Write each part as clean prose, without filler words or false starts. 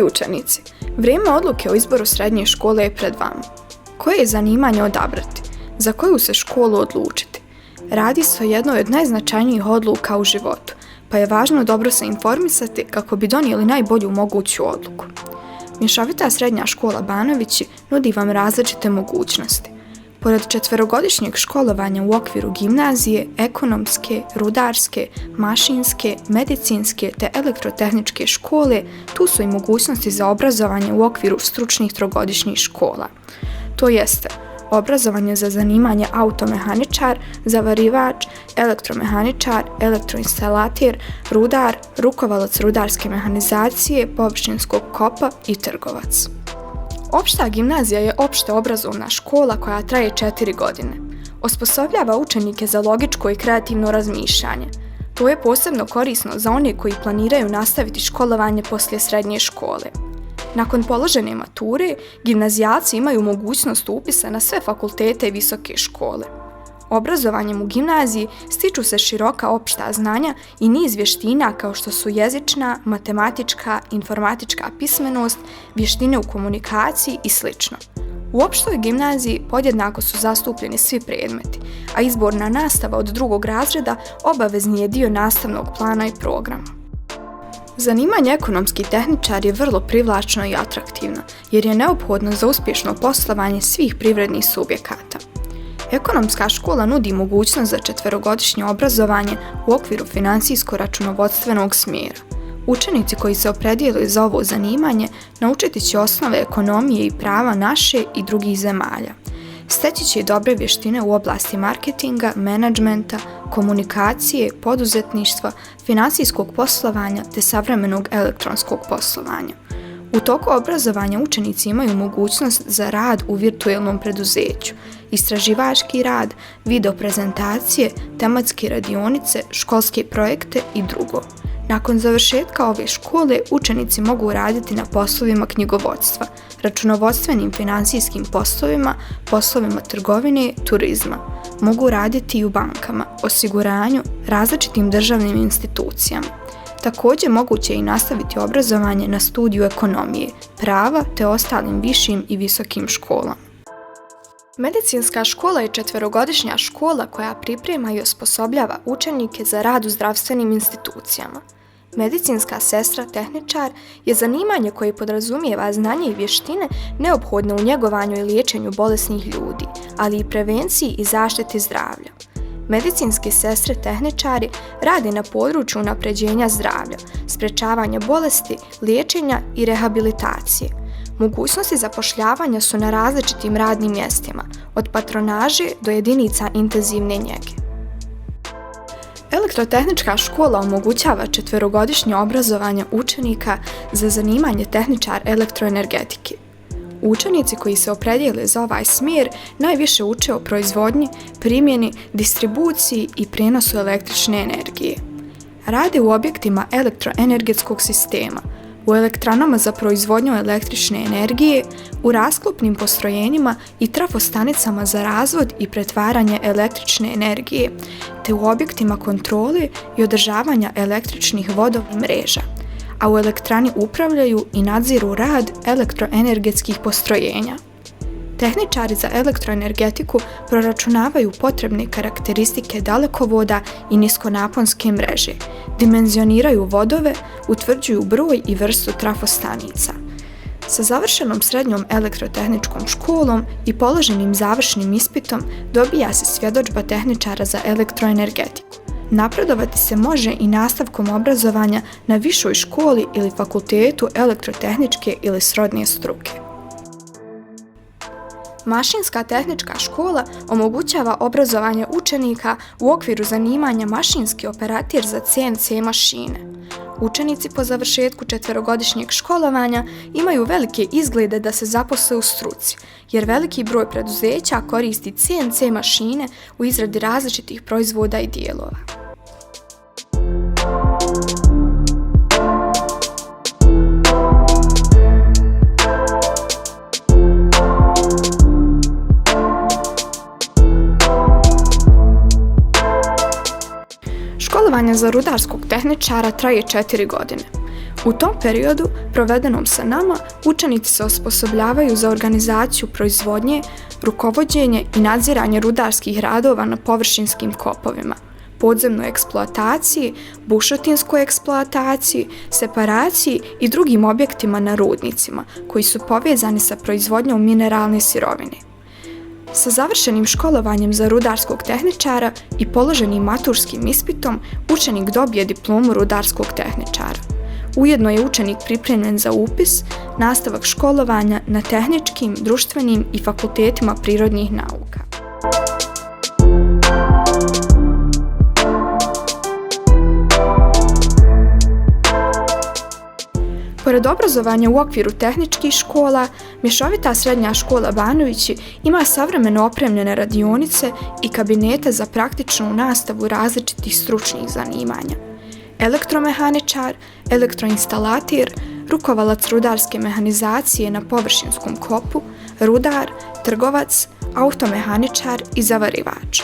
Dragi učenici, vrijeme odluke o izboru srednje škole je pred vama. Koje je zanimanje odabrati? Za koju se školu odlučiti? Radi se o jednoj od najznačajnijih odluka u životu, pa je važno dobro se informisati kako bi donijeli najbolju moguću odluku. Mješovita srednja škola Banovići nudi vam različite mogućnosti. Pored 4-godišnjeg školovanja u okviru gimnazije, ekonomske, rudarske, mašinske, medicinske te elektrotehničke škole, tu su i mogućnosti za obrazovanje u okviru stručnih 3-godišnjih škola. To jeste obrazovanje za zanimanje automehaničar, zavarivač, elektromehaničar, elektroinstalater, rudar, rukovalac rudarske mehanizacije, površinskog kopa i trgovac. Opšta gimnazija je opšte obrazovna škola koja traje 4 godine. Osposobljava učenike za logičko i kreativno razmišljanje. To je posebno korisno za one koji planiraju nastaviti školovanje poslije srednje škole. Nakon položene mature, gimnazijalci imaju mogućnost upisa na sve fakultete i visoke škole. Obrazovanjem u gimnaziji stiču se široka opšta znanja i niz vještina kao što su jezična, matematička, informatička pismenost, vještine u komunikaciji i sl. U opštoj gimnaziji podjednako su zastupljeni svi predmeti, a izborna nastava od 2. razreda obavezni je dio nastavnog plana i programa. Zanimanje ekonomski tehničar je vrlo privlačno i atraktivno, jer je neophodno za uspješno poslovanje svih privrednih subjekata. Ekonomska škola nudi mogućnost za 4-godišnje obrazovanje u okviru finansijsko-računovodstvenog smjera. Učenici koji se opredijele za ovo zanimanje naučiti će osnove ekonomije i prava naše i drugih zemalja. Steći će i dobre vještine u oblasti marketinga, menadžmenta, komunikacije, poduzetništva, finansijskog poslovanja te savremenog elektronskog poslovanja. U toku obrazovanja učenici imaju mogućnost za rad u virtuelnom preduzeću, istraživački rad, video prezentacije, tematske radionice, školske projekte i drugo. Nakon završetka ove škole učenici mogu raditi na poslovima knjigovodstva, računovodstvenim finansijskim poslovima, poslovima trgovine, turizma. Mogu raditi i u bankama, osiguranju, različitim državnim institucijama. Također moguće je i nastaviti obrazovanje na studiju ekonomije, prava te ostalim višim i visokim školama. Medicinska škola je 4-godišnja škola koja priprema i osposobljava učenike za rad u zdravstvenim institucijama. Medicinska sestra tehničar je zanimanje koje podrazumijeva znanje i vještine neophodne u njegovanju i liječenju bolesnih ljudi, ali i prevenciji i zaštiti zdravlja. Medicinske sestre tehničari rade na području unapređenja zdravlja, sprečavanja bolesti, liječenja i rehabilitacije. Mogućnosti zapošljavanja su na različitim radnim mjestima, od patronaže do jedinica intenzivne njege. Elektrotehnička škola omogućava 4-godišnje obrazovanje učenika za zanimanje tehničar elektroenergetike. Učenici koji se opredijele za ovaj smjer najviše uče o proizvodnji, primjeni, distribuciji i prijenosu električne energije. Rade u objektima elektroenergetskog sistema, u elektranama za proizvodnju električne energije, u rasklopnim postrojenjima i trafostanicama za razvod i pretvaranje električne energije, te u objektima kontrole i održavanja električnih vodovnih mreža, a u elektrani upravljaju i nadziru rad elektroenergetskih postrojenja. Tehničari za elektroenergetiku proračunavaju potrebne karakteristike dalekovoda i niskonaponske mreže, dimenzioniraju vodove, utvrđuju broj i vrstu trafostanica. Sa završenom srednjom elektrotehničkom školom i položenim završnim ispitom dobija se svjedodžba tehničara za elektroenergetiku. Napredovati se može i nastavkom obrazovanja na višoj školi ili fakultetu elektrotehničke ili srodne struke. Mašinska tehnička škola omogućava obrazovanje učenika u okviru zanimanja mašinski operater za CNC mašine. Učenici po završetku 4-godišnjeg školovanja imaju velike izglede da se zaposle u struci, jer veliki broj preduzeća koristi CNC mašine u izradi različitih proizvoda i dijelova. Školovanje za rudarskog tehničara traje 4 godine. U tom periodu, provedenom sa nama, učenici se osposobljavaju za organizaciju proizvodnje, rukovođenje i nadziranje rudarskih radova na površinskim kopovima, podzemnoj eksploataciji, bušotinskoj eksploataciji, separaciji i drugim objektima na rudnicima koji su povezani sa proizvodnjom mineralne sirovine. Sa završenim školovanjem za rudarskog tehničara i položenim maturskim ispitom, učenik dobije diplomu rudarskog tehničara. Ujedno je učenik pripremljen za upis, nastavak školovanja na tehničkim, društvenim i fakultetima prirodnih nauka. Pored obrazovanja u okviru tehničkih škola, Mješovita srednja škola Banovići ima savremeno opremljene radionice i kabinete za praktičnu nastavu različitih stručnih zanimanja. Elektromehaničar, elektroinstalater, rukovalac rudarske mehanizacije na površinskom kopu, rudar, trgovac, automehaničar i zavarivač.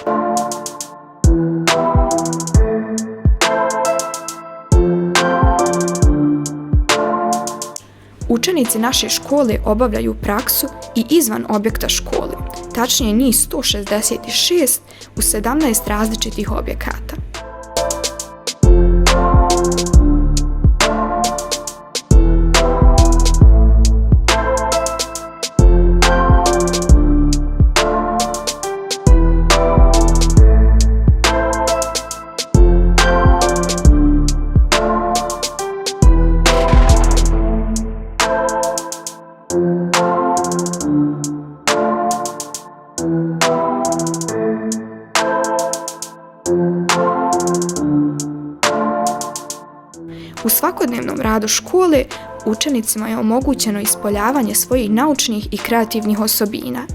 Učenici naše škole obavljaju praksu i izvan objekta škole, tačnije njih 166 u 17 različitih objekata. U svakodnevnom radu škole učenicima je omogućeno ispoljavanje svojih naučnih i kreativnih osobina.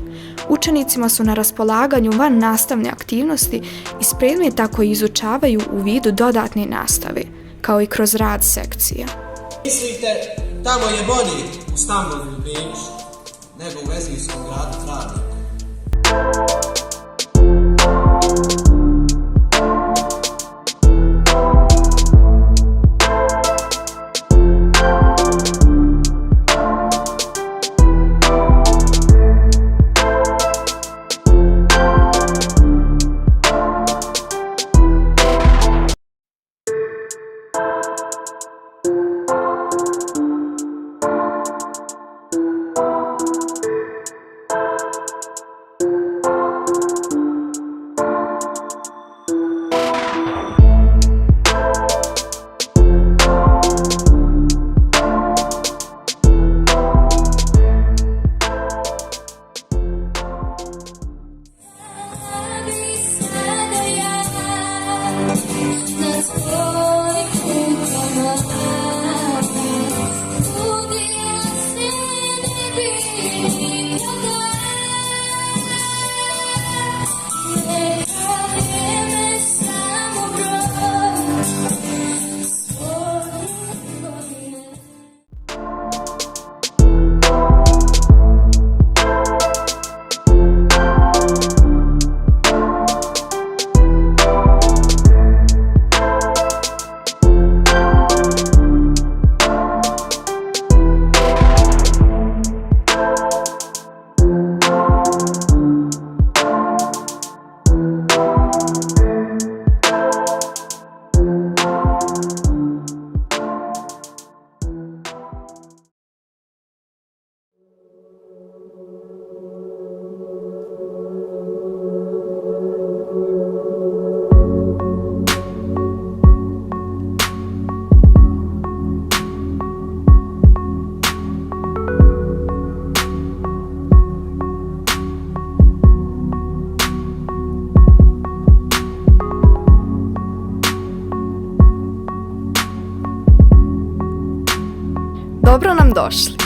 Učenicima su na raspolaganju van nastavne aktivnosti iz predmeta koji izučavaju u vidu dodatne nastave, kao i kroz rad sekcija. Mislite, tamo je bolje u Stambolu u Beniš nego u Vezijskom gradu Travniku. Dobro nam došli!